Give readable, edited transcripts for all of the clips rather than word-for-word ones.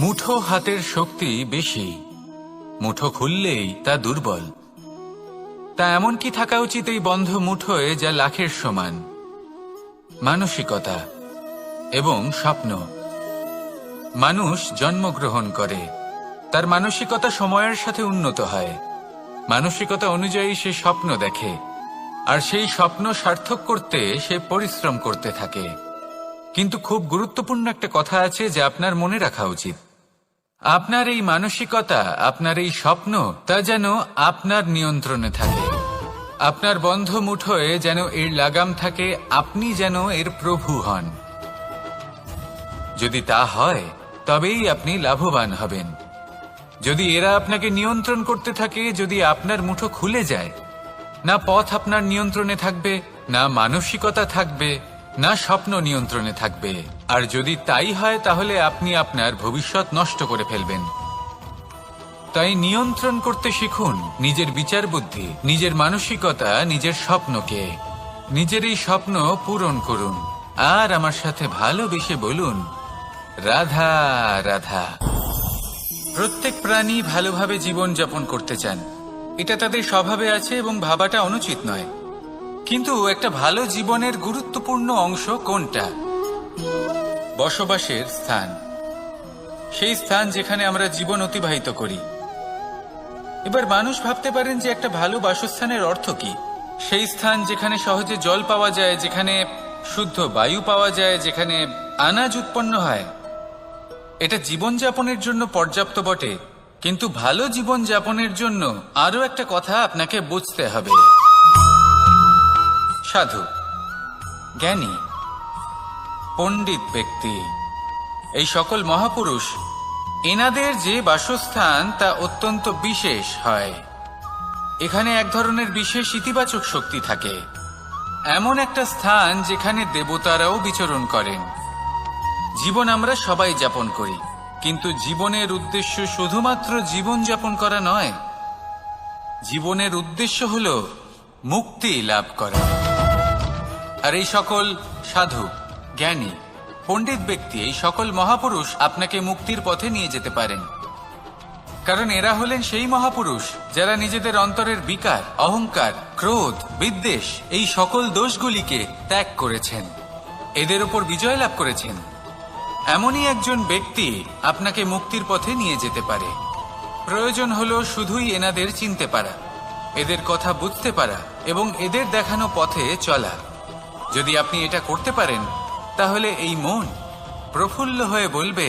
মুঠো হাতের শক্তি বেশি, মুঠো খুললেই তা দুর্বল। তা এমন কি থাকা উচিত এই বন্ধ মুঠোয় যা লাখের সমান? মানসিকতা এবং স্বপ্ন। মানুষ জন্মগ্রহণ করে, তার মানসিকতা সময়ের সাথে উন্নত হয়। মানসিকতা অনুযায়ী সে স্বপ্ন দেখে, আর সেই স্বপ্ন সার্থক করতে সে পরিশ্রম করতে থাকে। কিন্তু খুব গুরুত্বপূর্ণ একটা কথা আছে যা আপনার মনে রাখা উচিত। আপনার এই মানসিকতা, আপনার এই স্বপ্ন, তা যেন আপনার নিয়ন্ত্রণে থাকে। আপনার বন্ধ মুঠোয় যেন এর লাগাম থাকে, আপনি যেন এর প্রভু হন। যদি তা হয় তবেই আপনি লাভবান হবেন। যদি এরা আপনাকে নিয়ন্ত্রণ করতে থাকে, যদি আপনার মুঠো খুলে যায়, না পথ আপনার নিয়ন্ত্রণে থাকবে, না মানসিকতা থাকবে, না স্বপ্ন নিয়ন্ত্রণে থাকবে। আর যদি তাই হয় তাহলে আপনি আপনার ভবিষ্যৎ নষ্ট করে ফেলবেন। তাই নিয়ন্ত্রণ করতে শিখুন নিজের বিচার বুদ্ধি, নিজের মানসিকতা, নিজের স্বপ্নকে। নিজের এই স্বপ্ন পূরণ করুন, আর আমার সাথে ভালোবেসে বলুন, রাধা রাধা। প্রত্যেক প্রাণী ভালোভাবে জীবন যাপন করতে চান, এটা তাদের স্বভাবে আছে এবং ভাবাটা অনুচিত নয়। কিন্তু একটা ভালো জীবনের গুরুত্বপূর্ণ অংশ কোনটা? বসবাসের স্থান, সেই স্থান যেখানে আমরা জীবন অতিবাহিত করি। এবার মানুষ ভাবতে পারেন যে একটা ভালো বাসস্থানের অর্থ কি? সেই স্থান যেখানে সহজে জল পাওয়া যায়, যেখানে শুদ্ধ বায়ু পাওয়া যায়, যেখানে আনাজ উৎপন্ন হয়। এটা জীবনযাপনের জন্য পর্যাপ্ত বটে, কিন্তু ভালো জীবন যাপনের জন্য আরো একটা কথা আপনাকে বুঝতে হবে। সাধু, জ্ঞানী, পণ্ডিত ব্যক্তি, এই সকল মহাপুরুষ, এনাদের যে বাসস্থান তা অত্যন্ত বিশেষ হয়। এখানে এক ধরনের বিশেষ ইতিবাচক শক্তি থাকে, এমন একটা স্থান যেখানে দেবতারাও বিচরণ করেন। জীবন আমরা সবাই যাপন করি, কিন্তু জীবনের উদ্দেশ্য শুধুমাত্র জীবন যাপন করা নয়। জীবনের উদ্দেশ্য হল মুক্তি লাভ করা। আর এই সকল সাধু, জ্ঞানী, পণ্ডিত ব্যক্তি, এই সকল মহাপুরুষ আপনাকে মুক্তির পথে নিয়ে যেতে পারেন। কারণ এরা হলেন সেই মহাপুরুষ যারা নিজেদের অন্তরের বিকার, অহংকার, ক্রোধ, বিদ্বেষ, এই সকল দোষগুলিকে ত্যাগ করেছেন, এদের উপর বিজয় লাভ করেছেন। এমনই একজন ব্যক্তি আপনাকে মুক্তির পথে নিয়ে যেতে পারে। প্রয়োজন হলো শুধুই এনাদের চিনতে পারা, এদের কথা বুঝতে পারা এবং এদের দেখানো পথে চলা। যদি আপনি এটা করতে পারেন, তাহলে এই মন প্রফুল্ল হয়ে বলবে,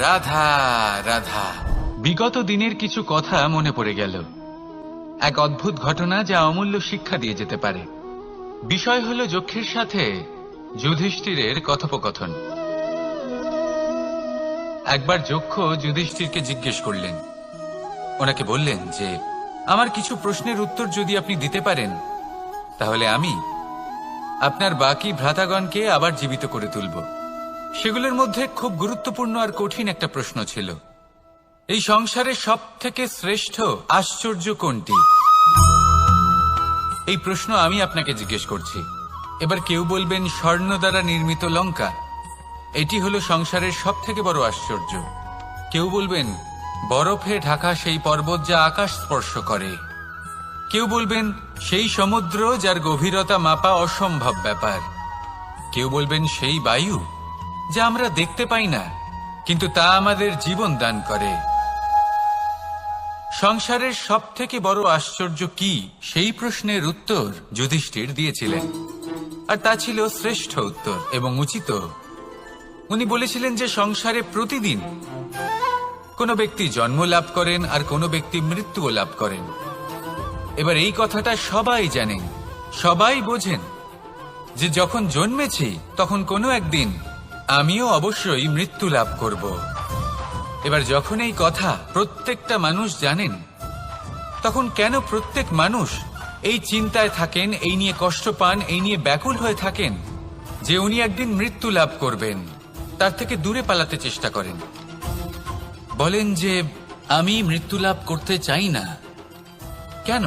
রাধা রাধা। বিগত দিনের কিছু কথা মনে পড়ে গেল, এক অদ্ভুত ঘটনা যা অমূল্য শিক্ষা দিয়ে যেতে পারে। বিষয় হলো যক্ষের সাথে যুধিষ্ঠিরের কথোপকথন। একবার যক্ষ যুধিষ্ঠিরকে জিজ্ঞেস করলেন, ওনাকে বললেন যে আমার কিছু প্রশ্নের উত্তর যদি আপনি দিতে পারেন, তাহলে আমি আপনার বাকি ভ্রাতাগণকে আবার জীবিত করে তুলব। সেগুলোর মধ্যে খুব গুরুত্বপূর্ণ আর কঠিন একটা প্রশ্ন ছিল, এই সংসারে সব থেকে শ্রেষ্ঠ আশ্চর্য কোনটি? এই প্রশ্ন আমি আপনাকে জিজ্ঞেস করছি। এবার কেউ বলবেন স্বর্ণ দ্বারা নির্মিত লঙ্কা, এটি হলো সংসারের সব থেকে বড় আশ্চর্য। কেউ বলবেন বরফে ঢাকা সেই পর্বত যা আকাশ স্পর্শ করে। কেউ বলবেন সেই সমুদ্র যার গভীরতা মাপা অসম্ভব ব্যাপার। কেউ বলবেন সেই বায়ু যা আমরা দেখতে পাই না, কিন্তু তা আমাদের জীবন দান করে। সংসারের সব থেকে বড় আশ্চর্য কি, সেই প্রশ্নের উত্তর যুধিষ্ঠির দিয়েছিলেন, আর তা ছিল শ্রেষ্ঠ উত্তর এবং উচিত। উনি বলেছিলেন যে সংসারে প্রতিদিন কোনো ব্যক্তি জন্ম লাভ করেন আর কোনো ব্যক্তি মৃত্যুও লাভ করেন। এবার এই কথাটা সবাই জানেন, সবাই বোঝেন যে যখন জন্মেছি তখন কোনো একদিন আমিও অবশ্যই মৃত্যু লাভ করব। এবার যখন এই কথা প্রত্যেকটা মানুষ জানেন, তখন কেন প্রত্যেক মানুষ এই চিন্তায় থাকেন, এই নিয়ে কষ্ট পান, এই নিয়ে ব্যাকুল হয়ে থাকেন যে উনি একদিন মৃত্যু লাভ করবেন, তার থেকে দূরে পালাতে চেষ্টা করেন। বলেন যে আমি মৃত্যু লাভ করতে চাই না। কেন?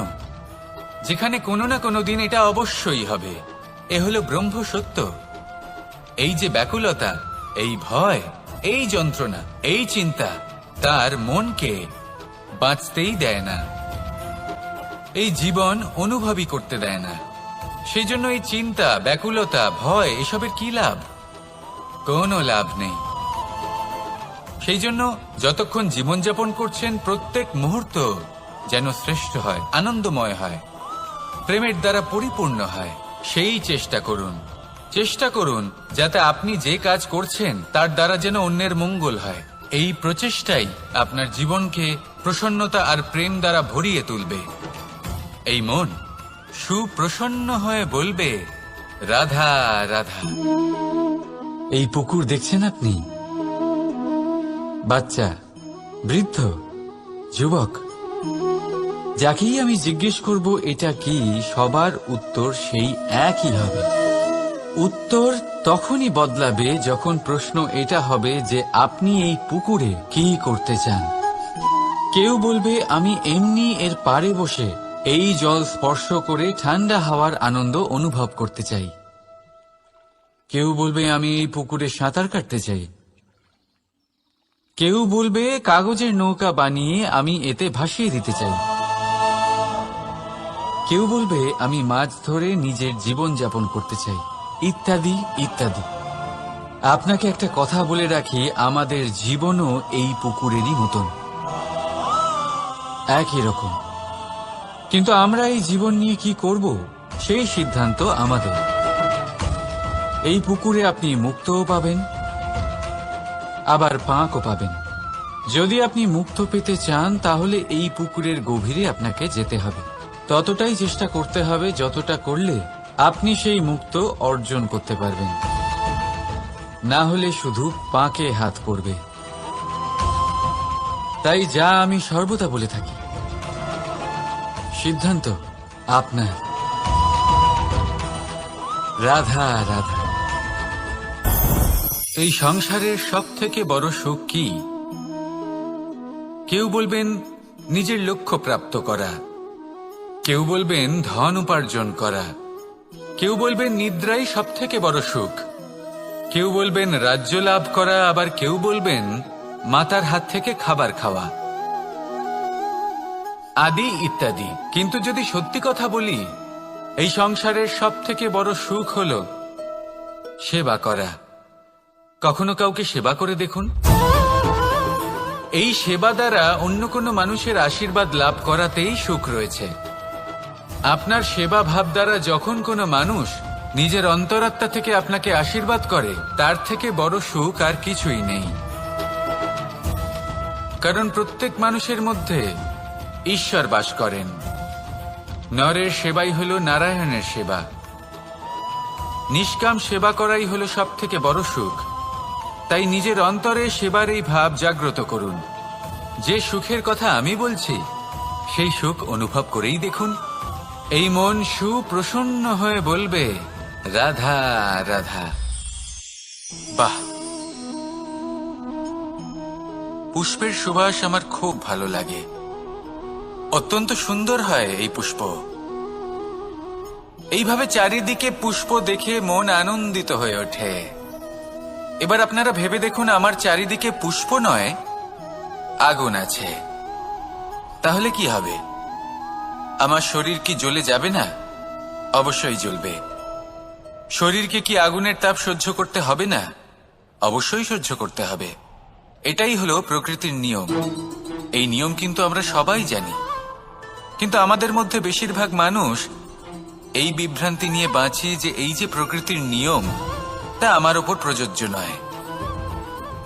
যেখানে কোনো না কোনো দিন এটা অবশ্যই হবে। এ হলো ব্রহ্ম সত্য। এই যে ব্যাকুলতা, এই ভয়, এই যন্ত্রণা, এই চিন্তা তার মনকে বাঁচতেই দেয় না, এই জীবন অনুভবই করতে দেয় না। সেই জন্য এই চিন্তা, ব্যাকুলতা, ভয় এসবের কি লাভ? কোনো লাভ নেই। সেই জন্য যতক্ষণ জীবনযাপন করছেন প্রত্যেক মুহূর্ত যেন শ্রেষ্ঠ হয়, আনন্দময় হয়, প্রেমের দ্বারা পরিপূর্ণ হয়, সেই চেষ্টা করুন। চেষ্টা করুন যাতে আপনি যে কাজ করছেন তার দ্বারা যেন অন্যের মঙ্গল হয়। এই প্রচেষ্টাই আপনার জীবনকে প্রসন্নতা আর প্রেম দ্বারা ভরিয়ে তুলবে। এই মন সুপ্রসন্ন হয়ে বলবে, রাধা রাধা। এই পুকুর দেখছেন আপনি? বাচ্চা, বৃদ্ধ, যুবক, যাকেই আমি জিজ্ঞেস করব এটা কি, সবার উত্তর সেই একই হবে। উত্তর তখনই বদলাবে যখন প্রশ্ন এটা হবে যে আপনি এই পুকুরে কি করতে চান। কেউ বলবে আমি এমনি এর পাড়ে বসে এই জল স্পর্শ করে ঠান্ডা হাওয়ার আনন্দ অনুভব করতে চাই। কেউ বলবে আমি এই পুকুরে সাঁতার কাটতে চাই। কেউ বলবে কাগজের নৌকা বানিয়ে আমি এতে ভাসিয়ে দিতে চাই। কেউ বলবে আমি মাছ ধরে নিজের জীবন যাপন করতে চাই, ইত্যাদি ইত্যাদি। আপনাকে একটা কথা বলে রাখি, আমাদের জীবনও এই পুকুরেরই মতন, একই রকম। কিন্তু আমরা এই জীবন নিয়ে কি করব সেই সিদ্ধান্ত আমাদের। এই পুকুরে আপনি মুক্তও পাবেন, আবার পাঁকও পাবেন। যদি আপনি মুক্ত পেতে চান তাহলে এই পুকুরের গভীরে আপনাকে যেতে হবে, ততটাই চেষ্টা করতে হবে যতটা করলে আপনি সেই মুক্ত অর্জন করতে পারবেন। না হলে শুধু পাঁকে হাত পড়বে। তাই যা আমি সর্বদা বলে থাকি, সিদ্ধান্ত আপনার। রাধা রাধা। এই সংসারের সব থেকে বড় সুখ কি? কেউ বলবেন নিজের লক্ষ্য প্রাপ্ত করা, কেউ বলবেন ধন উপার্জন করা, কেউ বলবেন নিদ্রাই সব থেকে বড় সুখ, কেউ বলবেন রাজ্য লাভ করা, আবার কেউ বলবেন মাতার হাত থেকে খাবার খাওয়া, আদি ইত্যাদি। কিন্তু যদি সত্যি কথা বলি, এই সংসারের সব থেকে বড় সুখ হল সেবা করা। কখনো কাউকে সেবা করে দেখুন। এই সেবা দ্বারা অন্য কোনো মানুষের আশীর্বাদ লাভ করাতেই সুখ রয়েছে। আপনার সেবা ভাব দ্বারা যখন কোনো মানুষ নিজের অন্তরাত্মা থেকে আপনাকে আশীর্বাদ করে, তার থেকে বড় সুখ আর কিছুই নেই। কারণ প্রত্যেক মানুষের মধ্যে ঈশ্বর বাস করেন। নরের সেবাই হল নারায়ণের সেবা। নিষ্কাম সেবা করাই হল সব থেকে বড় সুখ। তাই নিজের অন্তরে সেবার এই ভাব জাগ্রত করুন। যে সুখের কথা আমি বলছি সেই সুখ অনুভব করেই দেখুন। এই মন সুপ্রসন্ন হয়ে বলবে, রাধা রাধা। বাহ, পুষ্পের সুবাস আমার খুব ভালো লাগে। অত্যন্ত সুন্দর হয় এই পুষ্প। এইভাবে চারিদিকে পুষ্প দেখে মন আনন্দিত হয়ে ওঠে। এবার আপনারা ভেবে দেখুন, আমার চারিদিকে পুষ্প নয়, আগুন আছে। তাহলে কি হবে? আমার শরীর কি জ্বলে যাবে না? অবশ্যই জ্বলবে। শরীরকে কি আগুনের তাপ সহ্য করতে হবে না? অবশ্যই সহ্য করতে হবে। এটাই হলো প্রকৃতির নিয়ম। এই নিয়ম কিন্তু আমরা সবাই জানি, কিন্তু আমাদের মধ্যে বেশিরভাগ মানুষ এই বিভ্রান্তি নিয়ে বাঁচি যে এই যে প্রকৃতির নিয়ম তা আমার ওপর প্রযোজ্য নয়।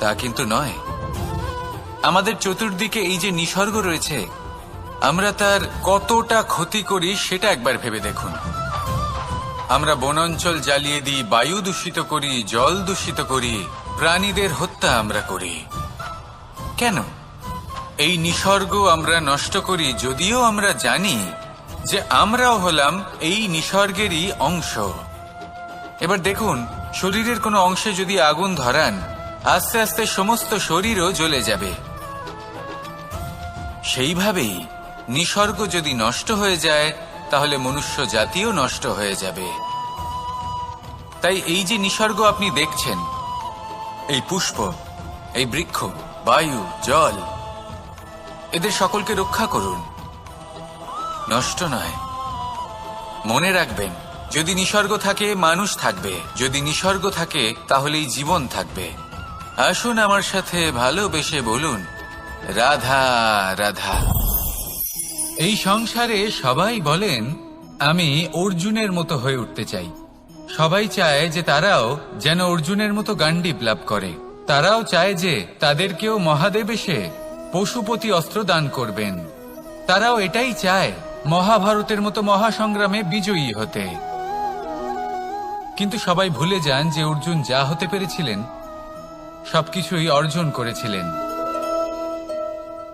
তা কিন্তু নয়। আমাদের চতুর্দিকে এই যে নিসর্গ রয়েছে, আমরা তার কতটা ক্ষতি করি সেটা একবার ভেবে দেখুন। আমরা বনাঞ্চল জ্বালিয়ে দিই, বায়ু দূষিত করি, জল দূষিত করি, প্রাণীদের হত্যা আমরা করি। কেন? এই নিসর্গ আমরা নষ্ট করি, যদিও আমরা জানি যে আমরাও হলাম এই নিসর্গেরই অংশ। এবার দেখুন, শরীরের কোনো অংশে যদি আগুন ধরান, আস্তে আস্তে সমস্ত শরীরও জ্বলে যাবে। সেইভাবেই নিসর্গ যদি নষ্ট হয়ে যায়, তাহলে মনুষ্য জাতিও নষ্ট হয়ে যাবে। তাই এই যে নিসর্গ আপনি দেখছেন, এই পুষ্প, এই বৃক্ষ, বায়ু, জল, এদের সকলকে রক্ষা করুন, নষ্ট নয়। মনে রাখবেন, যদি নিসর্গ থাকে মানুষ থাকবে, যদি নিসর্গ থাকে তাহলেই জীবন থাকবে। আসুন আমার সাথে ভালোবেসে বলুন, রাধা রাধা। এই সংসারে সবাই বলেন আমি অর্জুনের মতো হয়ে উঠতে চাই। সবাই চায় যে তারাও যেন অর্জুনের মতো গান্ডীব লাভ করে। তারাও চায় যে তাদেরকেও মহাদেব এসে পশুপতি অস্ত্র দান করবেন। তারাও এটাই চায় মহাভারতের মতো মহাসংগ্রামে বিজয়ী হতে। কিন্তু সবাই ভুলে যান যে অর্জুন যা হতে পেরেছিলেন সবকিছুই অর্জন করেছিলেন।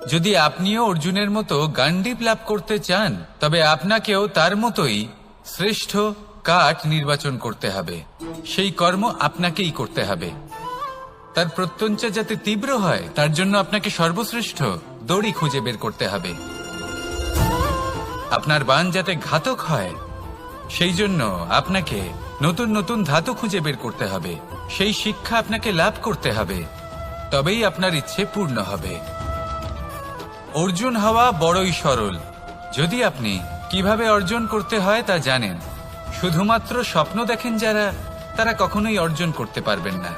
যদি আপনিও অর্জুনের মতো গান্ডীব লাভ করতে চান, তবে আপনাকেও তার মতোই শ্রেষ্ঠ কাঠ নির্বাচন করতে হবে। সেই কর্ম আপনাকেই করতে হবে। তার প্রত্যঞ্চা যাতে তীব্র হয়, তার জন্য আপনাকে সর্বশ্রেষ্ঠ দড়ি খুঁজে বের করতে হবে। আপনার বাণ যাতে ঘাতক হয়, সেই জন্য আপনাকে নতুন নতুন ধাতু খুঁজে বের করতে হবে। সেই শিক্ষা আপনাকে লাভ করতে হবে, তবেই আপনার ইচ্ছে পূর্ণ হবে। অর্জুন হওয়া বড়ই সরল, যদি আপনি কিভাবে অর্জন করতে হয় তা জানেন। শুধুমাত্র স্বপ্ন দেখেন যারা, তারা কখনোই অর্জন করতে পারবেন না।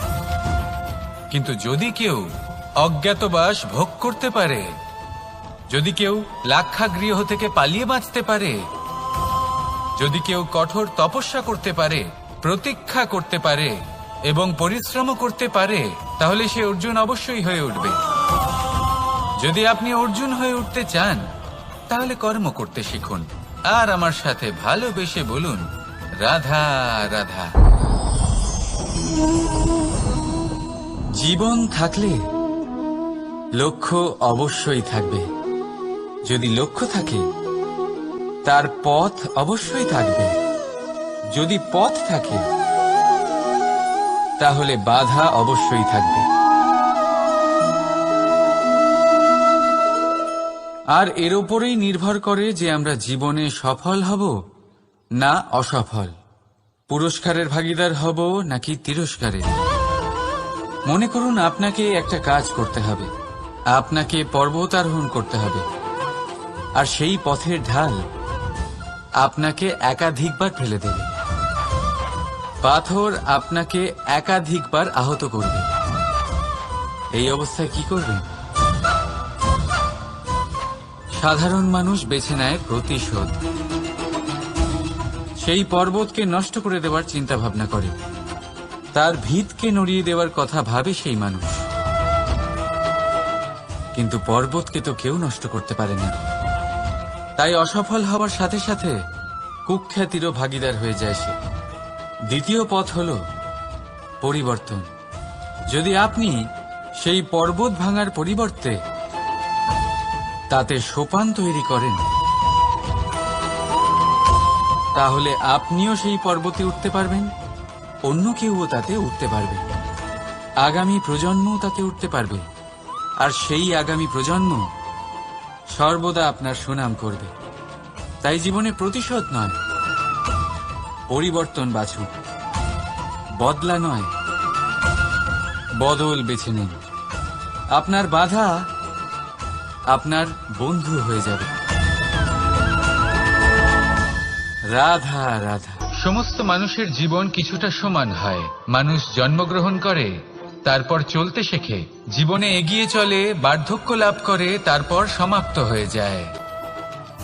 কিন্তু যদি কেউ অজ্ঞাতবাস ভোগ করতে পারে, যদি কেউ লাক্ষাগৃহ থেকে পালিয়ে বাঁচতে পারে, যদি কেউ কঠোর তপস্যা করতে পারে, প্রতীক্ষা করতে পারে এবং পরিশ্রম করতে পারে, তাহলে সে অর্জুন অবশ্যই হয়ে উঠবে। যদি আপনি অর্জুন হয়ে উঠতে চান, তাহলে কর্ম করতে শিখুন আর আমার সাথে ভালোবেসে বলুন, রাধা রাধা। জীবন থাকলে লক্ষ্য অবশ্যই থাকবে। যদি লক্ষ্য থাকে, তার পথ অবশ্যই থাকবে। যদি পথ থাকে, তাহলে বাধা অবশ্যই থাকবে। আর এর উপরেই নির্ভর করে যে আমরা জীবনে সফল হব না অসফল, পুরস্কারের ভাগীদার হব নাকি তিরস্কারের। মনে করুন, আপনাকে একটা কাজ করতে হবে, আপনাকে পর্বত আরোহণ করতে হবে, আর সেই পথের ঢাল আপনাকে একাধিকবার ফেলে দেবে। পাথর আপনাকে একাধিকবার আহত করবে। এই অবস্থায় কি করবেন? সাধারণ মানুষ বেছে নেয় প্রতিশোধ। সেই পর্বতকে নষ্ট করে দেওয়ার চিন্তা ভাবনা করে, তার ভিতকে নড়িয়ে দেওয়ার কথা ভাবে সেই মানুষ। কিন্তু পর্বতকে তো কেউ নষ্ট করতে পারে না। তাই অসফল হওয়ার সাথে সাথে কুখ্যাতিরও ভাগীদার হয়ে যায় সে। দ্বিতীয় পথ হল পরিবর্তন। যদি আপনি সেই পর্বত ভাঙার পরিবর্তে তাতে সোপান তৈরি করেন, তাহলে আপনিও সেই পর্বতে উঠতে পারবেন, অন্য কেউও তাতে উঠতে পারবে, আগামী প্রজন্মও তাতে উঠতে পারবে, আর সেই আগামী প্রজন্ম সর্বদা আপনার সুনাম করবে। তাই জীবনে প্রতিশোধ নয়, পরিবর্তন বাছুন। বদলা নয়, বদল বেছে নিন। আপনার বাধা আপনার বন্ধু হয়ে যাবে। রাধা রাধা। সমস্ত মানুষের জীবন কিছুটা সমান হয়। মানুষ জন্মগ্রহণ করে, তারপর চলতে শেখে, জীবনে এগিয়ে চলে, বার্ধক্য লাভ করে, তারপর সমাপ্ত হয়ে যায়।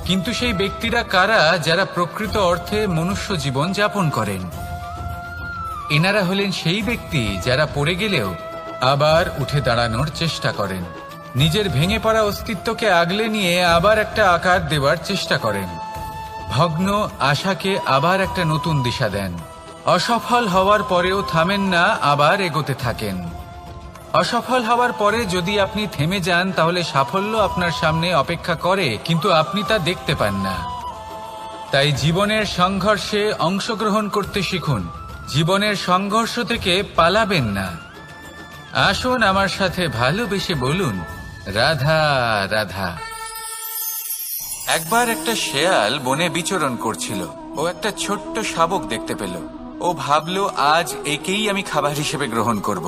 কিন্তু সেই ব্যক্তিরা কারা যারা প্রকৃত অর্থে মনুষ্য জীবন যাপন করেন? এনারা হলেন সেই ব্যক্তি যারা পড়ে গেলেও আবার উঠে দাঁড়ানোর চেষ্টা করেন, নিজের ভেঙে পড়া অস্তিত্বকে আগলে নিয়ে আবার একটা আকার দেবার চেষ্টা করেন, ভগ্ন আশাকে আবার একটা নতুন দিশা দেন। অসফল হওয়ার পরেও থামেন না, আবার এগোতে থাকেন। অসফল হওয়ার পরে যদি আপনি থেমে যান, তাহলে সাফল্য আপনার সামনে অপেক্ষা করে, কিন্তু আপনি তা দেখতে পান না। তাই জীবনের সংঘর্ষে অংশগ্রহণ করতে শিখুন। জীবনের সংঘর্ষ থেকে পালাবেন না। আসুন আমার সাথে ভালোবেসে বলুন, রাধা রাধা। একবার একটা শেয়াল বনে বিচরণ করছিল। ও একটা ছোট্ট শাবক দেখতে পেল। ও ভাবল, আজ একেই আমি খাবার হিসেবে গ্রহণ করব।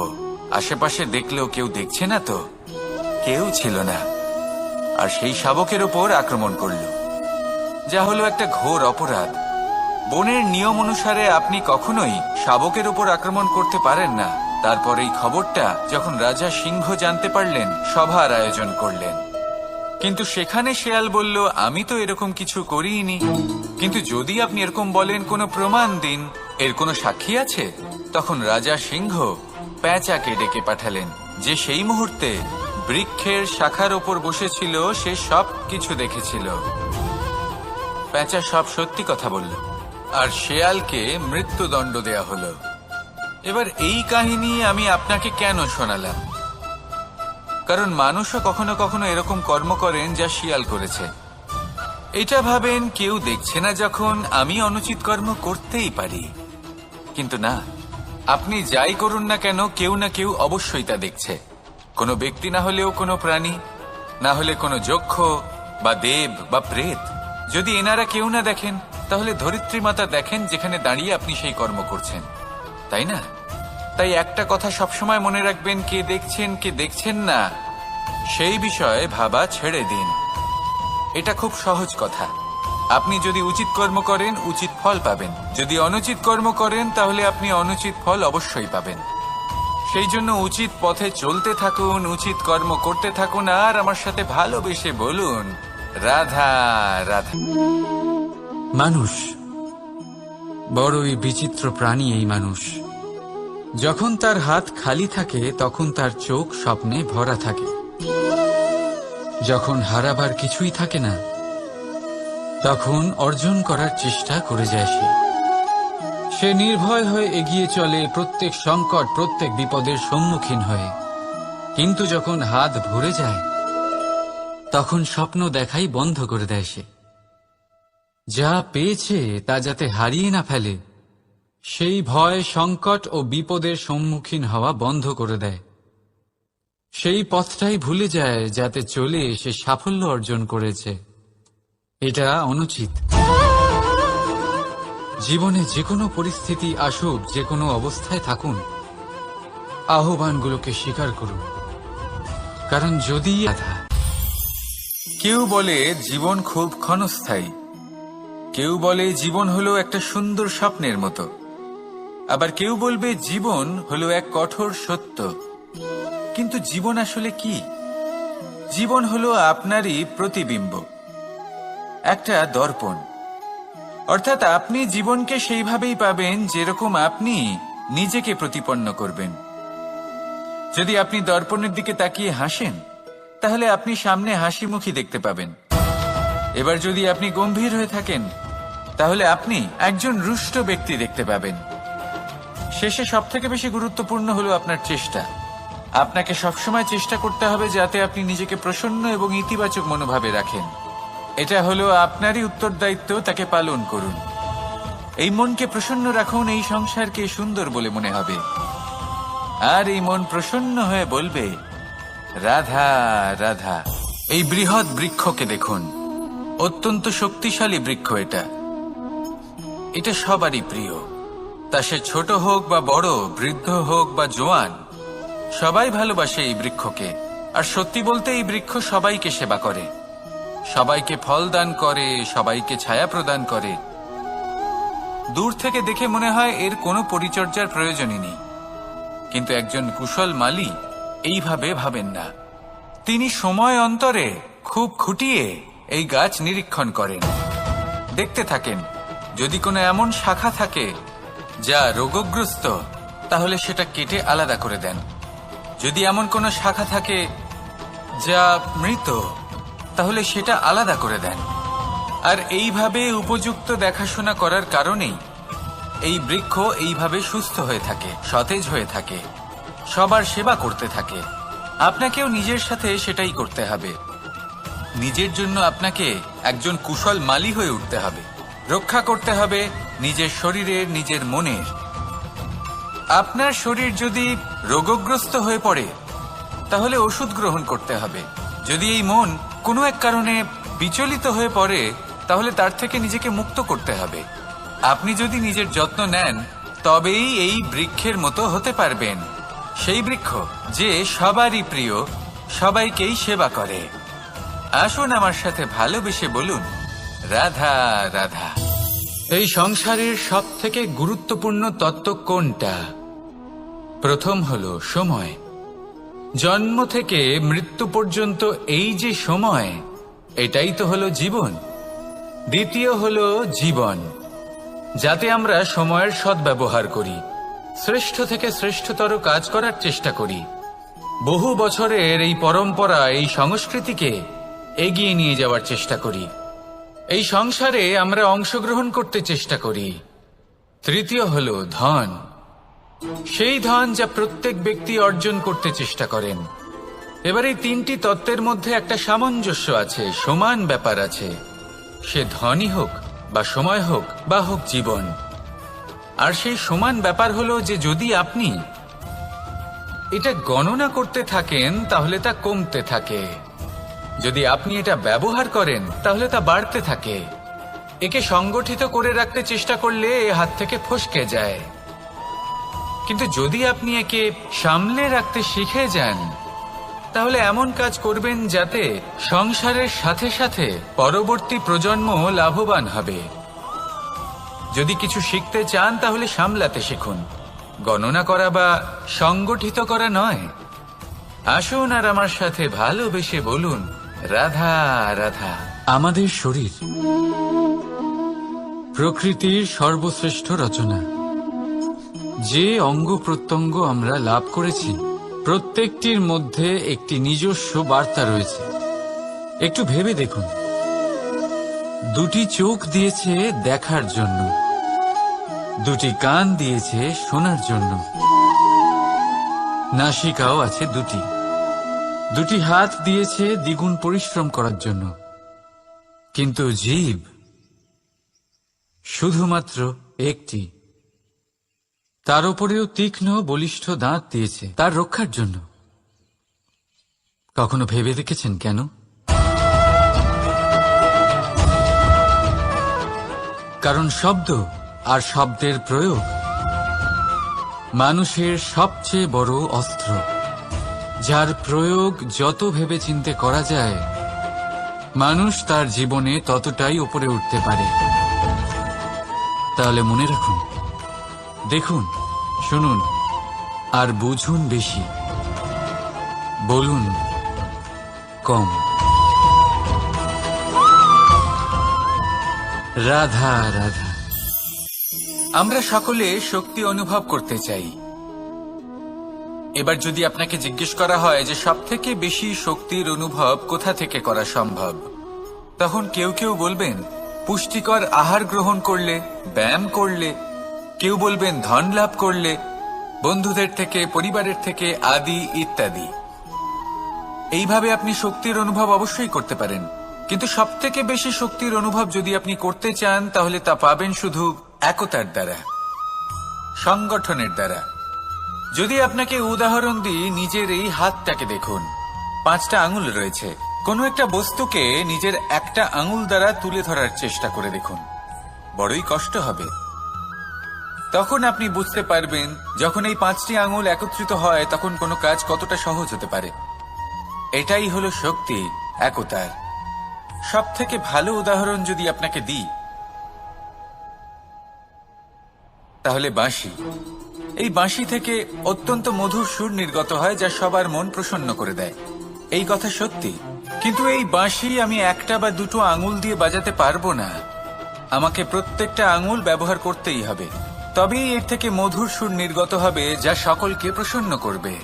আশেপাশে দেখলেও কেউ দেখছে না তো? কেউ ছিল না। আর সেই শাবকের ওপর আক্রমণ করল, যা হলো একটা ঘোর অপরাধ। বনের নিয়ম অনুসারে আপনি কখনোই শাবকের উপর আক্রমণ করতে পারেন না। তারপর এই খবরটা যখন রাজা সিংহ জানতে পারলেন, সভার আয়োজন করলেন। কিন্তু সেখানে শেয়াল বলল, আমি তো এরকম কিছু করিনি। কিন্তু যদি আপনি এরকম বলেন, কোনো প্রমাণ দিন, এর কোনো সাক্ষী আছে? তখন রাজা সিংহ পেঁচাকে ডেকে পাঠালেন, যে সেই মুহূর্তে বৃক্ষের শাখার ওপর বসেছিল। সে সব কিছু দেখেছিল। পেঁচা সব সত্যি কথা বলল, আর শেয়ালকে মৃত্যুদণ্ড দেয়া হলো। এবার এই কাহিনী আমি আপনাকে কেন শোনালাম? কারণ মানুষও কখনো কখনো এরকম কর্ম করেন যা শিয়াল করেছে। এটা ভাবেন কেউ দেখছে না, যখন আমি অনুচিত কর্ম করতেই পারি। কিন্তু না, আপনি যাই করুন না কেন, কেউ না কেউ অবশ্যই তা দেখছে। কোনো ব্যক্তি না হলেও কোনো প্রাণী, না হলে কোনো যক্ষ বা দেব বা প্রেত। যদি এনারা কেউ না দেখেন, তাহলে ধরিত্রী মাতা দেখেন, যেখানে দাঁড়িয়ে আপনি সেই কর্ম করছেন, তাই না? তাই একটা কথা সবসময় মনে রাখবেন, কে দেখছেন কে দেখছেন না সেই বিষয়ে ভাবা ছেড়ে দিন। এটা খুব সহজ কথা। আপনি যদি উচিত কর্ম করেন, উচিত ফল পাবেন। যদি অনুচিত কর্ম করেন, তাহলে আপনি অনুচিত ফল অবশ্যই পাবেন। সেই জন্য উচিত পথে চলতে থাকুন, উচিত কর্ম করতে থাকুন, আর আমার সাথে ভালোবেসে বলুন, রাধা রাধা। মানুষ বড়ই বিচিত্র প্রাণী। এই মানুষ যখন তার হাত খালি থাকে, তখন তার চোখ স্বপ্নে ভরা থাকে। যখন হারাবার কিছুই থাকে না, তখন অর্জন করার চেষ্টা করে যায় সে নির্ভয় হয়ে এগিয়ে চলে, প্রত্যেক সংকট, প্রত্যেক বিপদের সম্মুখীন হয়ে। কিন্তু যখন হাত ভরে যায়, তখন স্বপ্ন দেখাই বন্ধ করে দেয় সে। যা পেয়েছে তা যাতে হারিয়ে না ফেলে, সেই ভয়, সংকট ও বিপদের সম্মুখীন হওয়া বন্ধ করে দেয়। সেই পথটাই ভুলে যায় যাতে চলে সে সাফল্য অর্জন করেছে। এটা অনুচিত। জীবনে যে কোনো পরিস্থিতি আসুক, যে কোনো অবস্থায় থাকুন, আহ্বানগুলোকে স্বীকার করুন। কারণ যদি কেউ বলে জীবন খুব ক্ষণস্থায়ী, কেউ বলে জীবন হলো একটা সুন্দর স্বপ্নের মতো, আবার কেউ বলবে জীবন হলো এক কঠোর সত্য। কিন্তু জীবন আসলে কি? জীবন হলো আপনারই প্রতিবিম্ব, একটা দর্পণ। অর্থাৎ আপনি জীবনকে সেইভাবেই পাবেন যেরকম আপনি নিজেকে প্রতিপন্ন করবেন। যদি আপনি দর্পণের দিকে তাকিয়ে হাসেন, তাহলে আপনি সামনে হাসি মুখী দেখতে পাবেন। এবার যদি আপনি গম্ভীর হয়ে থাকেন, তাহলে আপনি একজন রুষ্ট ব্যক্তি দেখতে পাবেন। শেষে সবথেকে বেশি গুরুত্বপূর্ণ হলো আপনার চেষ্টা। আপনাকে সবসময় চেষ্টা করতে হবে যাতে আপনি নিজেকে প্রসন্ন এবং ইতিবাচক মনোভাবে রাখেন। এটা হলো আপনারই উত্তরদায়িত্ব, তাকে পালন করুন। এই মনকে প্রসন্ন রাখুন, এই সংসারকে সুন্দর বলে মনে হবে। আর এই মন প্রসন্ন হয়ে বলবে, রাধা রাধা। এই বৃহৎ বৃক্ষকে দেখুন, অত্যন্ত শক্তিশালী বৃক্ষ। এটা সবারই প্রিয়। তা সে ছোট হোক বা বড়, বৃদ্ধ হোক বা জোয়ান, সবাই ভালোবাসে এই বৃক্ষকে। আর সত্যি বলতে এই বৃক্ষ সবাইকে সেবা করে, সবাইকে ফল দান করে, সবাইকে ছায়া প্রদান করে। দূর থেকে দেখে মনে হয় এর কোনো পরিচর্যার প্রয়োজনই নেই। কিন্তু একজন কুশল মালী এইভাবে ভাবেন না। তিনি সময় অন্তরে খুব খুঁটিয়ে এই গাছ নিরীক্ষণ করেন, দেখতে থাকেন। যদি কোনো এমন শাখা থাকে যা রোগগ্রস্ত, তাহলে সেটা কেটে আলাদা করে দেন। যদি এমন কোনো শাখা থাকে যা মৃত, তাহলে সেটা আলাদা করে দেন। আর এইভাবে উপযুক্ত দেখাশোনা করার কারণেই এই বৃক্ষ এইভাবে সুস্থ হয়ে থাকে, সতেজ হয়ে থাকে, সবার সেবা করতে থাকে। আপনাকেও নিজের সাথে সেটাই করতে হবে। নিজের জন্য আপনাকে একজন কুশল মালী হয়ে উঠতে হবে। রক্ষা করতে হবে নিজের শরীরের, নিজের মনের। আপনার শরীর যদি রোগগ্রস্ত হয়ে পড়ে, তাহলে ওষুধ গ্রহণ করতে হবে। যদি এই মন কোনো এক কারণে বিচলিত হয়ে পড়ে, তাহলে তার থেকে নিজেকে মুক্ত করতে হবে। আপনি যদি নিজের যত্ন নেন, তবেই এই বৃক্ষের মতো হতে পারবেন। সেই বৃক্ষ যে সবারই প্রিয়, সবাইকেই সেবা করে। আসুন আমার সাথে ভালোবেসে বলুন, রাধা রাধা। এই সংসারের সব থেকে গুরুত্বপূর্ণ তত্ত্ব কোনটা? প্রথম হলো সময়। জন্ম থেকে মৃত্যু পর্যন্ত এই যে সময়, এটাই তো হলো জীবন। দ্বিতীয় হলো জীবন, যাতে আমরা সময়ের সদ্ব্যবহার করি, শ্রেষ্ঠ থেকে শ্রেষ্ঠতর কাজ করার চেষ্টা করি। বহু বছরের এই পরম্পরা, এই সংস্কৃতিকে এগিয়ে নিয়ে যাওয়ার চেষ্টা করি। এই সংসারে আমরা অংশগ্রহণ করতে চেষ্টা করি। তৃতীয় হলো ধন, সেই ধন যা প্রত্যেক ব্যক্তি অর্জন করতে চেষ্টা করেন। এবার এই তিনটি তত্ত্বের মধ্যে একটা সামঞ্জস্য আছে, সমান ব্যাপার আছে। সে ধনই হোক বা সময় হোক বা হোক জীবন। আর সেই সমান ব্যাপার হলো যে যদি আপনি এটা গণনা করতে থাকেন তাহলে তা কমতে থাকে, যদি আপনি এটা ব্যবহার করেন তাহলে তা বাড়তে থাকে। একে সংগঠিত করে রাখতে চেষ্টা করলে এ হাত থেকে ফসকে যায়, কিন্তু যদি আপনি একে সামলে রাখতে শিখে যান তাহলে এমন কাজ করবেন যাতে সংসারের সাথে সাথে পরবর্তী প্রজন্ম লাভবান হবে। যদি কিছু শিখতে চান তাহলে সামলাতে শিখুন, গণনা করা বা সংগঠিত করা নয়। আসুন আর আমার সাথে ভালোবেসে বলুন, রাধা রাধা। আমাদের শরীর প্রকৃতির সর্বশ্রেষ্ঠ রচনা। যে অঙ্গ প্রত্যঙ্গ আমরা লাভ করেছি, প্রত্যেকটির মধ্যে একটি নিজস্ব বার্তা রয়েছে। একটু ভেবে দেখুন, দুটি চোখ দিয়েছে দেখার জন্য, দুটি কান দিয়েছে শোনার জন্য, নাসিকাও আছে দুটি, দুটি হাত দিয়েছে দ্বিগুণ পরিশ্রম করার জন্য। কিন্তু জীব শুধুমাত্র একটি, তার উপরেও তীক্ষ্ণ বলিষ্ঠ দাঁত দিয়েছে তার রক্ষার জন্য। কখনো ভেবে দেখেছেন কেন? কারণ শব্দ আর শব্দের প্রয়োগ মানুষের সবচেয়ে বড় অস্ত্র, যার প্রয়োগ যত ভেবেচিন্তে করা যায় মানুষ তার জীবনে ততটাই উপরে উঠতে পারে। তাহলে মনে রাখুন, দেখুন, শুনুন আর বুঝুন বেশি, বলুন কম। রাধা রাধা। আমরা সকলে শক্তি অনুভব করতে চাই। এবার যদি আপনাকে জিজ্ঞেস করা হয় যে সবথেকে বেশি শক্তির অনুভব কোথা থেকে করা সম্ভব, তখন কেউ কেউ বলবেন পুষ্টিকর আহার গ্রহণ করলে, ব্যায়াম করলে, কেউ বলবেন ধন লাভ করলে, বন্ধুদের থেকে, পরিবারের থেকে, আদি ইত্যাদি। এইভাবে আপনি শক্তির অনুভব অবশ্যই করতে পারেন, কিন্তু সবথেকে বেশি শক্তির অনুভব যদি আপনি করতে চান তাহলে তা পাবেন শুধু একতার দ্বারা, সংগঠনের দ্বারা। যদি আপনাকে উদাহরণ দিই, নিজের এই হাতটাকে দেখুন, 5টা আঙুল রয়েছে। কোনো একটা বস্তুকে নিজের একটা আঙুল দ্বারা তুলে ধরার চেষ্টা করে দেখুন, বড়ই কষ্ট হবে। তখন আপনি বুঝতে পারবেন যখন এই 5টি আঙুল একত্রিত হয় তখন কোনো কাজ কতটা সহজ হতে পারে। এটাই হলো শক্তি, একতার। সব থেকে ভালো উদাহরণ যদি আপনাকে দিই তাহলে বাঁশি। এই বাঁশি থেকে অত্যন্ত মধুর সুর নির্গত হয় যা সবার মন প্রসন্ন করে দেয়। এই কথা সত্যি, কিন্তু এই বাঁশি আমি একটা বা দুটো আঙুল দিয়ে বাজাতে পারবো না। আমাকে প্রত্যেকটা আঙুল ব্যবহার করতেই হবে, তবেই এর থেকে মধুর সুর নির্গত হবে যা সকলকে প্রসন্ন করবে,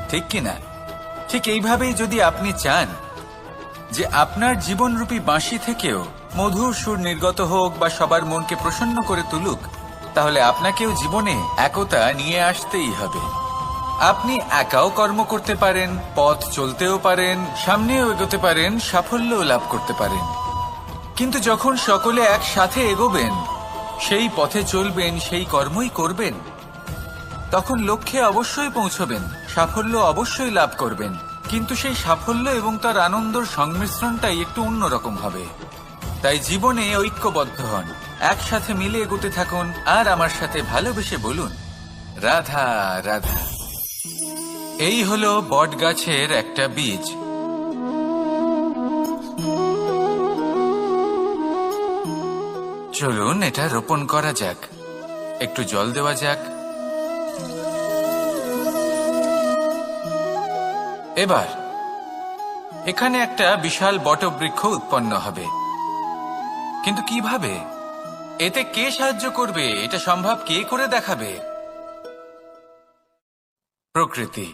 ঠিক কিনা? ঠিক এইভাবেই যদি আপনি চান যে আপনার জীবনরূপী বাঁশি থেকেও মধুর সুর নির্গত হোক বা সবার মনকে প্রসন্ন করে তুলুক, তাহলে আপনাকেও জীবনে একতা নিয়ে আসতেই হবে। আপনি একাও কর্ম করতে পারেন, পথ চলতেও পারেন, সামনেও এগোতে পারেন, সাফল্যও লাভ করতে পারেন। কিন্তু যখন সকলে একসাথে এগোবেন, সেই পথে চলবেন, সেই কর্মই করবেন, তখন লক্ষ্যে অবশ্যই পৌঁছবেন, সাফল্য অবশ্যই লাভ করবেন। কিন্তু সেই সাফল্য এবং তার আনন্দর সংমিশ্রণটাই একটু অন্যরকম হবে। তাই জীবনে ঐক্যবদ্ধ হন, একসাথে মিলে এগোতে থাকুন আর আমার সাথে ভালোবেসে বলুন, রাধা রাধা। এই হলো বট গাছের একটা বীজ। চলুন এটা রোপণ করা যাক। একটু জল দেওয়া যাক। এবার এখানে একটা বিশাল বটবৃক্ষ উৎপন্ন হবে। কিন্তু কিভাবে? এতে কে সাহায্য করবে? এটা সম্ভব কে করে দেখাবে? প্রকৃতি।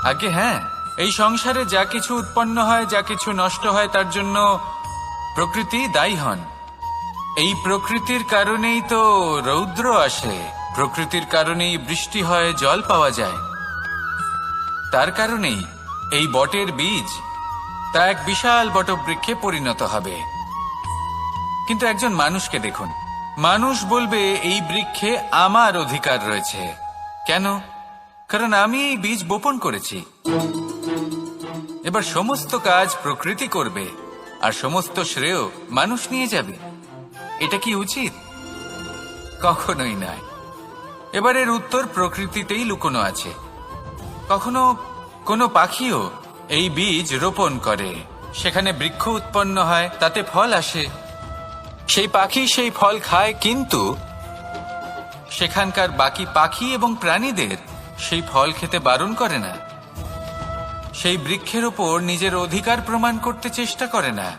আগে হ্যাঁ, এই সংসারে যা কিছু উৎপন্ন হয়, যা কিছু নষ্ট হয়, তার জন্য প্রকৃতি দায়ী হন। এই প্রকৃতির কারণেই তো রৌদ্র আসে, প্রকৃতির কারণেই বৃষ্টি হয়, জল পাওয়া যায়। তার কারণেই এই বটের বীজ তা এক বিশাল বটবৃক্ষে পরিণত হবে। কিন্তু একজন মানুষকে দেখুন, মানুষ বলবে এই বৃক্ষে আমার অধিকার রয়েছে। কেন? কারণ আমি এই বীজ বপন করেছি। এবার সমস্ত কাজ প্রকৃতি করবে আর সমস্ত শ্রেয় মানুষ নিয়ে যাবে। এটা কি উচিত? কখনোই নয়। এবার এর উত্তর প্রকৃতিতেই লুকোনো আছে। কখনো কোনো পাখিও এই বীজ রোপণ করে, সেখানে বৃক্ষ উৎপন্ন হয়, তাতে ফল আসে, সেই পাখি সেই ফল খায়, কিন্তু সেখানকার বাকি পাখি এবং প্রাণীদের সেই ফল খেতে বারণ করে না। সেই বৃক্ষের ওপর নিজের অধিকার প্রমাণ করতে চেষ্টা করে না,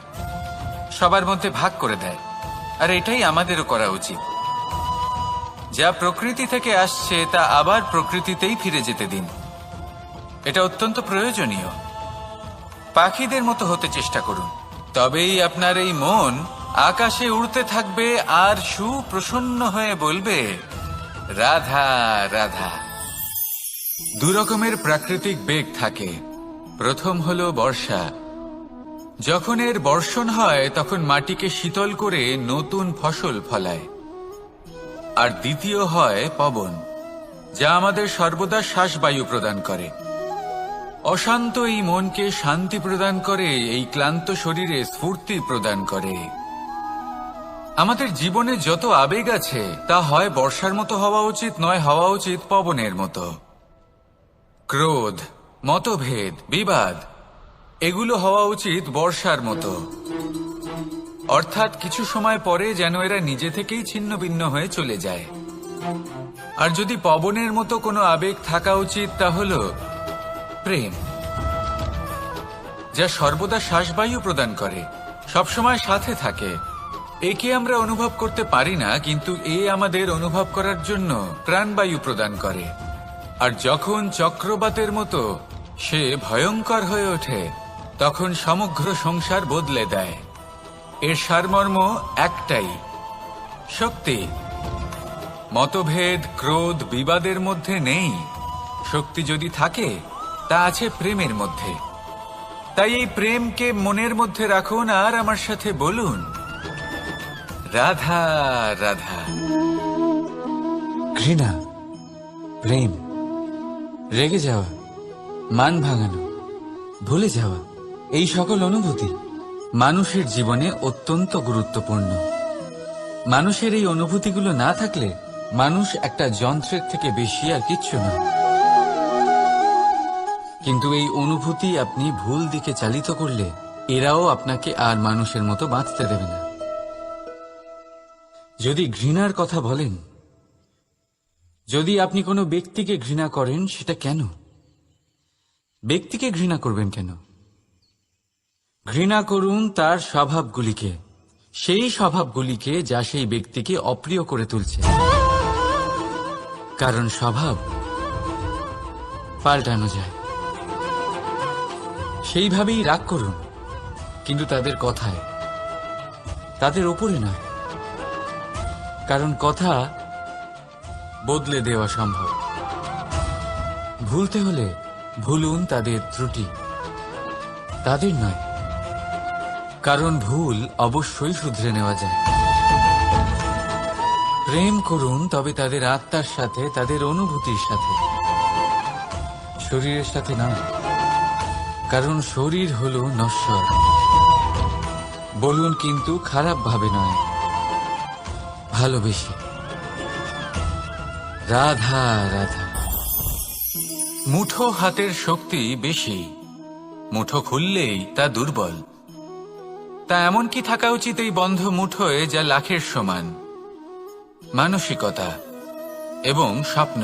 সবার মধ্যে ভাগ করে দেয়। আর এটাই আমাদেরও করা উচিত। যা প্রকৃতি থেকে আসছে তা আবার প্রকৃতিতেই ফিরে যেতে দিন। এটা অত্যন্ত প্রয়োজনীয়। পাখিদের মতো হতে চেষ্টা করুন, তবেই আপনার এই মন আকাশে উড়তে থাকবে আর সুপ্রসন্ন হয়ে বলবে, রাধা রাধা। দু রকমের প্রাকৃতিক বেগ থাকে। প্রথম হলো বর্ষা। যখন এর বর্ষণ হয় তখন মাটিকে শীতল করে নতুন ফসল ফলায়। আর দ্বিতীয় হয় পবন, যা আমাদের সর্বদা শ্বাসবায়ু প্রদান করে। অশান্ত এই মনকে শান্তি প্রদান করে, এই ক্লান্ত শরীরে স্ফূর্তি প্রদান করে। আমাদের জীবনে যত আবেগ আছে তা হয় বর্ষার মতো হওয়া উচিত, নয় হওয়া উচিত পবনের মতো। ক্রোধ, মতভেদ, বিবাদ, এগুলো হওয়া উচিত বর্ষার মতো। অর্থাৎ কিছু সময় পরে যেন এরা নিজে থেকেই ছিন্ন ভিন্ন হয়ে চলে যায়। আর যদি পবনের মতো কোনো আবেগ থাকা উচিত, তা হলো প্রেম, যা সর্বদা শ্বাসবায়ু প্রদান করে, সবসময় সাথে থাকে। একে আমরা অনুভব করতে পারি না, কিন্তু এ আমাদের অনুভব করার জন্য প্রাণবায়ু প্রদান করে। আর যখন চক্রবাতের মতো সে ভয়ঙ্কর হয়ে ওঠে, তখন সমগ্র সংসার বদলে দেয়। এর সারমর্ম একটাই, শক্তি। মতভেদ, ক্রোধ, বিবাদের মধ্যে নেই। শক্তি যদি থাকে তা আছে প্রেমের মধ্যে। তাই এই প্রেমকে মনের মধ্যে রাখুন আর আমার সাথে বলুন, রাধা রাধা। ঘৃণা, প্রেম, রেগে যাওয়া, মান ভাঙানো, ভুলে যাওয়া, এই সকল অনুভূতি মানুষের জীবনে অত্যন্ত গুরুত্বপূর্ণ। মানুষের এই অনুভূতিগুলো না থাকলে মানুষ একটা যন্ত্রের থেকে বেশি আর কিচ্ছু না। কিন্তু এই অনুভূতি আপনি ভুল দিকে চালিত করলে এরাও আপনাকে আর মানুষের মতো বাঁচতে দেবে না। যদি ঘৃণার কথা বলেন, যদি আপনি কোনো ব্যক্তিকে ঘৃণা করেন, সেটা কেন? ব্যক্তিকে ঘৃণা করবেন কেন? ঘৃণা করুন তার স্বভাবগুলিকে, সেই স্বভাবগুলিকে যা সেই ব্যক্তিকে অপ্রিয় করে তুলছে। কারণ স্বভাব পাল্টানো যায়। সেইভাবেই রাগ করুন, কিন্তু তাদের কথায়, তাদের ওপরে নয়। কারণ কথা বদলে দেওয়া সম্ভব। ভুলতে হলে ভুলুন তাদের ত্রুটি, তাদের নয়। কারণ ভুল অবশ্যই শুধরে নেওয়া যায়। প্রেম করুন তবে তাদের আত্মার সাথে, তাদের অনুভূতির সাথে, শরীরের সাথে নয়। কারণ শরীর হলো নশ্বর। বলুন কিন্তু খারাপ ভাবে নয়, ভালোবেসে। রাধা রাধা। মুঠো হাতের শক্তি বেশি, মুঠো খুললেই তা দুর্বল। তা এমন কি থাকা উচিত এই বন্ধ মুঠোয় যা লাখের সমান? মানসিকতা এবং স্বপ্ন।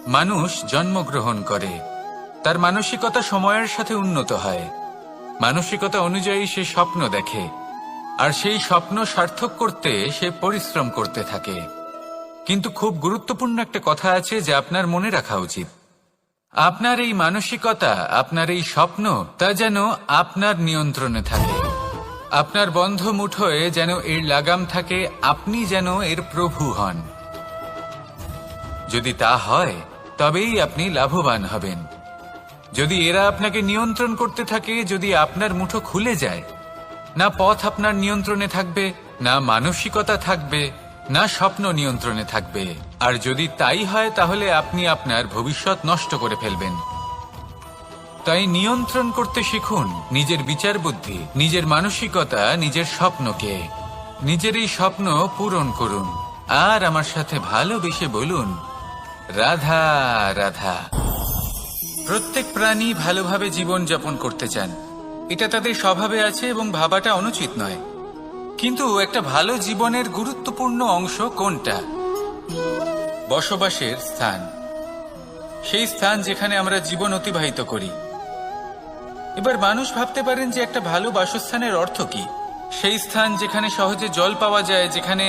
মানুষ জন্মগ্রহণ করে, তার মানসিকতা সময়ের সাথে উন্নত হয়। মানসিকতা অনুযায়ী সে স্বপ্ন দেখে, আর সেই স্বপ্ন সার্থক করতে সে পরিশ্রম করতে থাকে। কিন্তু খুব গুরুত্বপূর্ণ একটা কথা আছে যা আপনার মনে রাখা উচিত। আপনার এই মানসিকতা, আপনার এই স্বপ্ন, তা যেন আপনার নিয়ন্ত্রণে থাকে। আপনার বন্ধ মুঠোয় যেন এর লাগাম থাকে, আপনি যেন এর প্রভু হন। যদি তা হয় তবেই আপনি লাভবান হবেন। যদি এরা আপনাকে নিয়ন্ত্রণ করতে থাকে, যদি আপনার মুঠো খুলে যায়, না পথ আপনার নিয়ন্ত্রণে থাকবে, না মানসিকতা থাকবে, না স্বপ্ন নিয়ন্ত্রণে থাকবে। আর যদি তাই হয় তাহলে আপনি আপনার ভবিষ্যৎ নষ্ট করে ফেলবেন। তাই নিয়ন্ত্রণ করতে শিখুন নিজের বিচার বুদ্ধি, নিজের মানসিকতা, নিজের স্বপ্নকে। নিজের এই স্বপ্ন পূরণ করুন আর আমার সাথে ভালোবেসে বলুন, রাধা রাধা। প্রত্যেক প্রাণী ভালোভাবে জীবন যাপন করতে চান, এটা তাদের স্বভাবে আছে এবং ভাবাটা অনুচিত নয়। কিন্তু একটা ভালো জীবনের গুরুত্বপূর্ণ অংশ কোনটা? বসবাসের স্থান, সেই স্থান যেখানে আমরা জীবন অতিবাহিত করি। এবার মানুষ ভাবতে পারেন যে একটা ভালো বাসস্থানের অর্থ কি? সেই স্থান যেখানে সহজে জল পাওয়া যায়, যেখানে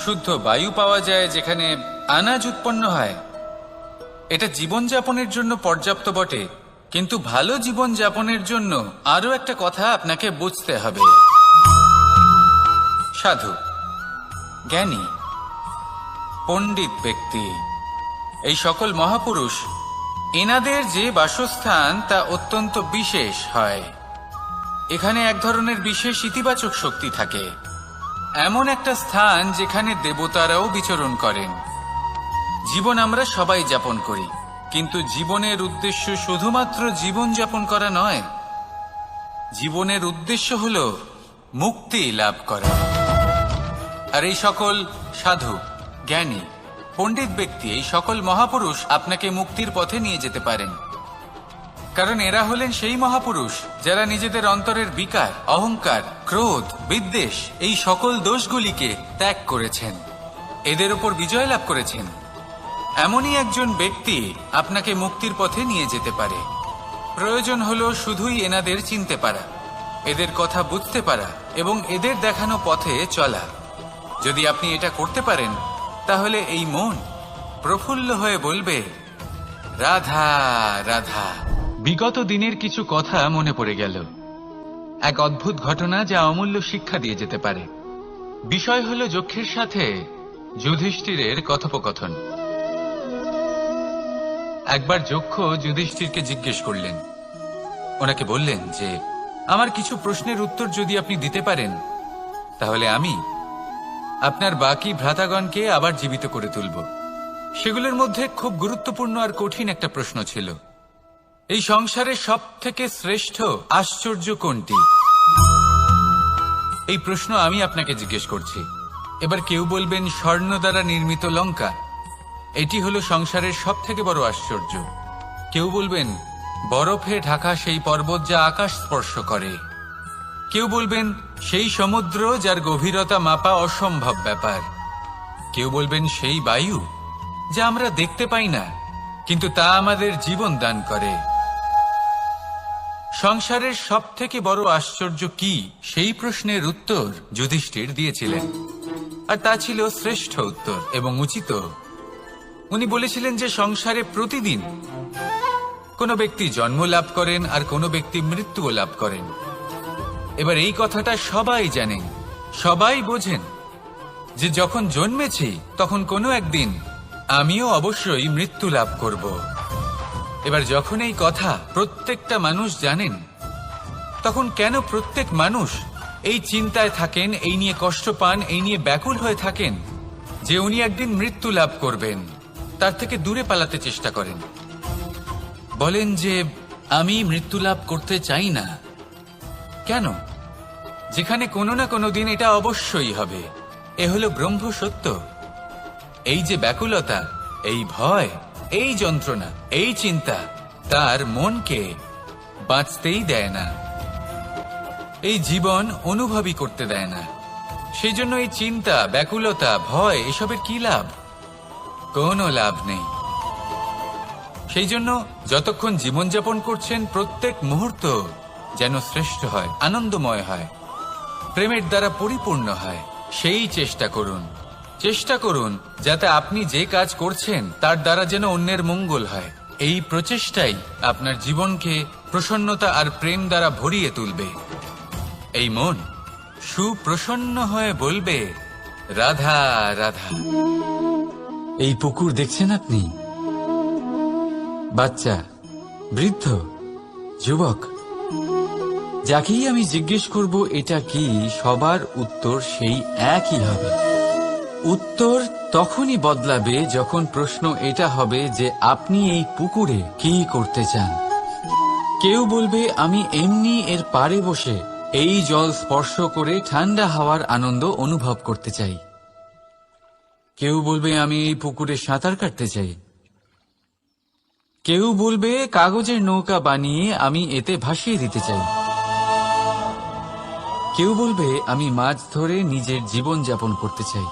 শুদ্ধ বায়ু পাওয়া যায়, যেখানে আনাজ উৎপন্ন হয়। এটা জীবনযাপনের জন্য পর্যাপ্ত বটে, কিন্তু ভালো জীবনযাপনের জন্য আরো একটা কথা আপনাকে বুঝতে হবে। সাধু, জ্ঞানী, পণ্ডিত ব্যক্তি, এই সকল মহাপুরুষ, এনাদের যে বাসস্থান তা অত্যন্ত বিশেষ হয়। এখানে এক ধরনের বিশেষ ইতিবাচক শক্তি থাকে, এমন একটা স্থান যেখানে দেবতারাও বিচরণ করেন। জীবন আমরা সবাই যাপন করি, কিন্তু জীবনের উদ্দেশ্য শুধুমাত্র জীবন যাপন করা নয়। জীবনের উদ্দেশ্য হল মুক্তি লাভ করা। আর এই সকল সাধু, জ্ঞানী, পণ্ডিত ব্যক্তি, এই সকল মহাপুরুষ আপনাকে মুক্তির পথে নিয়ে যেতে পারেন। কারণ এরা হলেন সেই মহাপুরুষ যারা নিজেদের অন্তরের বিকার, অহংকার, ক্রোধ, বিদ্বেষ, এই সকল দোষগুলিকে ত্যাগ করেছেন, এদের উপর বিজয় লাভ করেছেন। এমনই একজন ব্যক্তি আপনাকে মুক্তির পথে নিয়ে যেতে পারে। প্রয়োজন হলো শুধুই এনাদের চিনতে পারা, এদের কথা বুঝতে পারা এবং এদের দেখানো পথে চলা। যদি আপনি এটা করতে পারেন তাহলে এই মন প্রফুল্ল হয়ে বলবে, রাধা রাধা। বিগত দিনের কিছু কথা মনে পড়ে গেল, এক অদ্ভুত ঘটনা যা অমূল্য শিক্ষা দিয়ে যেতে পারে। বিষয় হলো যক্ষের সাথে যুধিষ্ঠিরের কথোপকথন। একবার যক্ষ যুধিষ্ঠিরকে জিজ্ঞেস করলেন, ওনাকে বললেন যে আমার কিছু প্রশ্নের উত্তর যদি আপনি দিতে পারেন তাহলে আমি আপনার বাকি ভ্রাতাগণকে আবার জীবিত করে তুলব। সেগুলোর মধ্যে খুব গুরুত্বপূর্ণ আর কঠিন একটা প্রশ্ন ছিল, এই সংসারের সব থেকে শ্রেষ্ঠ আশ্চর্য কোনটি? এই প্রশ্ন আমি আপনাকে জিজ্ঞেস করছি। এবার কেউ বলবেন স্বর্ণ দ্বারা নির্মিত লঙ্কা, এটি হলো সংসারের সব থেকে বড় আশ্চর্য। কেউ বলবেন বরফে ঢাকা সেই পর্বত যা আকাশ স্পর্শ করে। কেউ বলবেন সেই সমুদ্র যার গভীরতা মাপা অসম্ভব ব্যাপার। কেউ বলবেন সেই বায়ু যা আমরা দেখতে পাই না, কিন্তু তা আমাদের জীবন দান করে। সংসারের সব থেকে বড় আশ্চর্য কি, সেই প্রশ্নের উত্তর যুধিষ্ঠির দিয়েছিলেন, আর তা ছিল শ্রেষ্ঠ উত্তর এবং উচিত। উনি বলেছিলেন যে সংসারে প্রতিদিন কোনো ব্যক্তি জন্ম লাভ করেন আর কোনো ব্যক্তি মৃত্যুও লাভ করেন। এবার এই কথাটা সবাই জানেন, সবাই বোঝেন যে যখন জন্মেছি তখন কোনো একদিন আমিও অবশ্যই মৃত্যু লাভ করব। এবার যখন এই কথা প্রত্যেকটা মানুষ জানেন, তখন কেন প্রত্যেক মানুষ এই চিন্তায় থাকেন, এই নিয়ে কষ্ট পান, এই নিয়ে ব্যাকুল হয়ে থাকেন যে উনি একদিন মৃত্যু লাভ করবেন, তার থেকে দূরে পালাতে চেষ্টা করেন। বলেন যে আমি মৃত্যু লাভ করতে চাই না। কেন? যেখানে কোনো না কোনো দিন এটা অবশ্যই হবে। এ হলো ব্রহ্ম সত্য। এই যে ব্যাকুলতা, এই ভয়, এই যন্ত্রণা, এই চিন্তা তার মনকে বাঁচতেই দেয় না, এই জীবন অনুভবই করতে দেয় না। সেই জন্য এই চিন্তা, ব্যাকুলতা, ভয় এসবের কি লাভ? কোনো লাভ নেই। সেই জন্য যতক্ষণ জীবনযাপন করছেন প্রত্যেক মুহূর্ত যেন শ্রেষ্ঠ হয়, আনন্দময় হয়, প্রেমের দ্বারা পরিপূর্ণ হয়, সেই চেষ্টা করুন। চেষ্টা করুন যাতে আপনি যে কাজ করছেন তার দ্বারা যেন অন্যের মঙ্গল হয়। এই প্রচেষ্টাই আপনার জীবনকে প্রসন্নতা আর প্রেম দ্বারা ভরিয়ে তুলবে। এই মন সুপ্রসন্ন হয়ে বলবে, রাধা রাধা। এই পুকুর দেখছেন আপনি? বাচ্চা, বৃদ্ধ, যুবক, যাকেই আমি জিজ্ঞেস করব এটা কি, সবার উত্তর সেই একই হবে। উত্তর তখনই বদলাবে যখন প্রশ্ন এটা হবে যে আপনি এই পুকুরে কি করতে চান। কেউ বলবে আমি এমনি এর পাড়ে বসে এই জল স্পর্শ করে ঠান্ডা হাওয়ার আনন্দ অনুভব করতে চাই। কেউ বলবে আমি এই পুকুরে সাঁতার কাটতে চাই। কেউ বলবে কাগজের নৌকা বানিয়ে আমি এতে ভাসিয়ে দিতে চাই। কেউ বলবে আমি মাছ ধরে নিজের জীবন যাপন করতে চাই,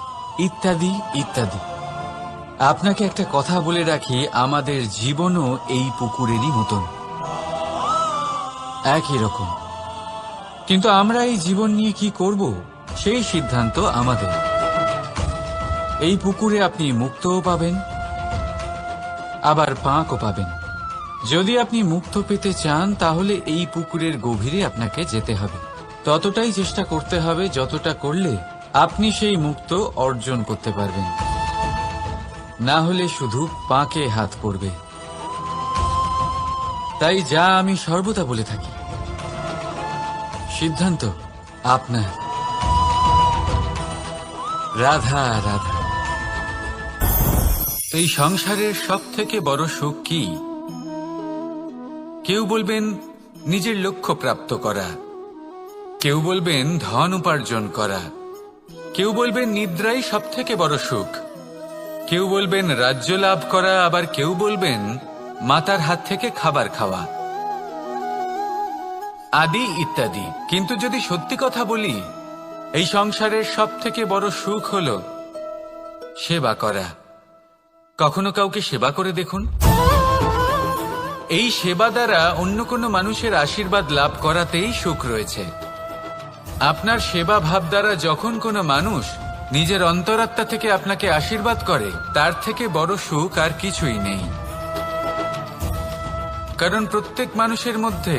ইত্যাদি ইত্যাদি। আপনাকে একটা কথা বলে রাখি, আমাদের জীবনও এই পুকুরেরই মতন, একই রকম। কিন্তু আমরা এই জীবন নিয়ে কি করব সেই সিদ্ধান্ত আমাদের। এই পুকুরে আপনি মুক্তও পাবেন, আবার পাঁকও পাবেন। যদি আপনি মুক্ত পেতে চান তাহলে এই পুকুরের গভীরে আপনাকে যেতে হবে, ততটাই চেষ্টা করতে হবে যতটা করলে আপনি সেই মুক্ত অর্জন করতে পারবেন। না হলে শুধু পাঁকে হাত পড়বে। তাই যা আমি সর্বদা বলে থাকি, সিদ্ধান্ত আপনার। রাধা রাধা। এই সংসারের সব থেকে বড় সুখ কি? কেউ বলবেন নিজের লক্ষ্য প্রাপ্ত করা, কেউ বলবেন ধন উপার্জন করা, কেউ বলবেন নিদ্রাই সব থেকে বড় সুখ, কেউ বলবেন রাজ্য লাভ করা, আবার কেউ বলবেন মাতার হাত থেকে খাবার খাওয়া, আদি ইত্যাদি। কিন্তু যদি সত্যি কথা বলি, এই সংসারের সব থেকে বড় সুখ হল সেবা করা। কখনো কাউকে সেবা করে দেখুন। এই সেবা দ্বারা অন্য কোনো মানুষের আশীর্বাদ লাভ করাতেই সুখ রয়েছে। আপনার সেবা ভাব দ্বারা যখন কোনো মানুষ নিজের অন্তরাত্মা থেকে আপনাকে আশীর্বাদ করে, তার থেকে বড় সুখ আর কিছুই নেই। কারণ প্রত্যেক মানুষের মধ্যে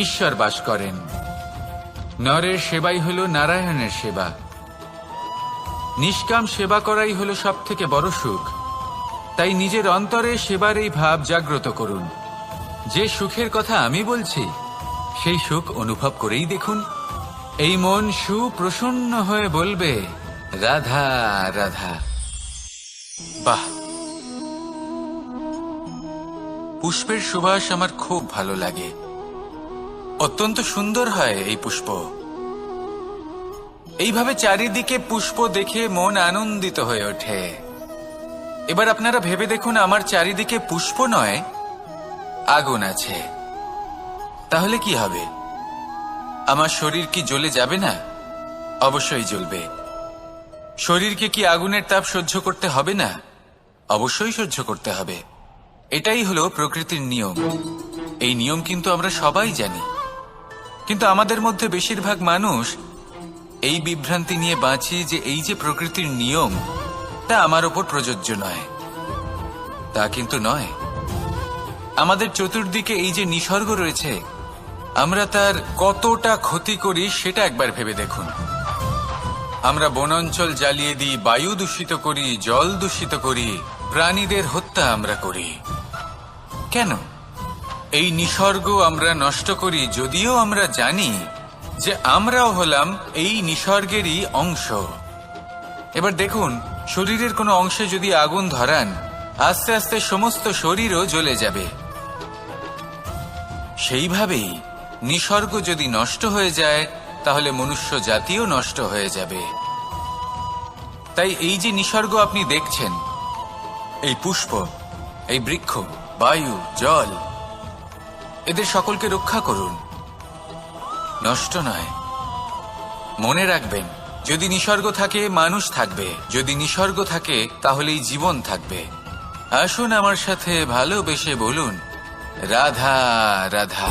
ঈশ্বর বাস করেন। নরের সেবাই হল নারায়ণের সেবা। নিষ্কাম সেবা করাই হল সব থেকে বড় সুখ। তাই নিজের অন্তরে সেবার এই ভাব জাগ্রত করুন। যে সুখের কথা আমি বলছি সেই সুখ অনুভব করেই দেখুন। এই মন সুপ্রসন্ন হয়ে বলবে, রাধা রাধা। বাহ, পুষ্পের সুবাস আমার খুব ভালো লাগে। অত্যন্ত সুন্দর হয় এই পুষ্প। এইভাবে চারিদিকে পুষ্প দেখে মন আনন্দিত হয়ে ওঠে। এবার আপনারা ভেবে দেখুন, আমার চারিদিকে পুষ্প নয়, আগুন আছে। তাহলে কি হবে? আমার শরীর কি জ্বলে যাবে না? অবশ্যই জ্বলবে। শরীরকে কি আগুনের তাপ সহ্য করতে হবে না? অবশ্যই সহ্য করতে হবে। এটাই হলো প্রকৃতির নিয়ম। এই নিয়ম কিন্তু আমরা সবাই জানি, কিন্তু আমাদের মধ্যে বেশিরভাগ মানুষ এই বিভ্রান্তি নিয়ে বাঁচি যে এই যে প্রকৃতির নিয়ম, তা আমার ওপর প্রযোজ্য নয়। তা কিন্তু নয়। আমাদের চতুর্দিকে এই যে নিসর্গ রয়েছে, আমরা তার কতটা ক্ষতি করি সেটা একবার ভেবে দেখুন। আমরা বনাঞ্চল জ্বালিয়ে দিই, বায়ু দূষিত করি, জল দূষিত করি, প্রাণীদের হত্যা আমরা করি। কেন? এই নিসর্গ আমরা নষ্ট করি, যদিও আমরা জানি যে আমরাও হলাম এই নিসর্গেরই অংশ। এবার দেখুন, শরীরের কোনো অংশে যদি আগুন ধরান, আস্তে আস্তে সমস্ত শরীরও জ্বলে যাবে। সেইভাবেই নিসর্গ যদি নষ্ট হয়ে যায়, তাহলে মনুষ্য জাতিও নষ্ট হয়ে যাবে। তাই এই যে নিসর্গ আপনি দেখছেন, এই পুষ্প, এই বৃক্ষ, বায়ু, জল, এদের সকলকে রক্ষা করুন, নষ্ট নয়। মনে রাখবেন, যদি নিসর্গ থাকে মানুষ থাকবে, যদি নিসর্গ থাকে তাহলেই জীবন থাকবে। আসুন আমার সাথে ভালোবেসে বলুন, রাধা রাধা।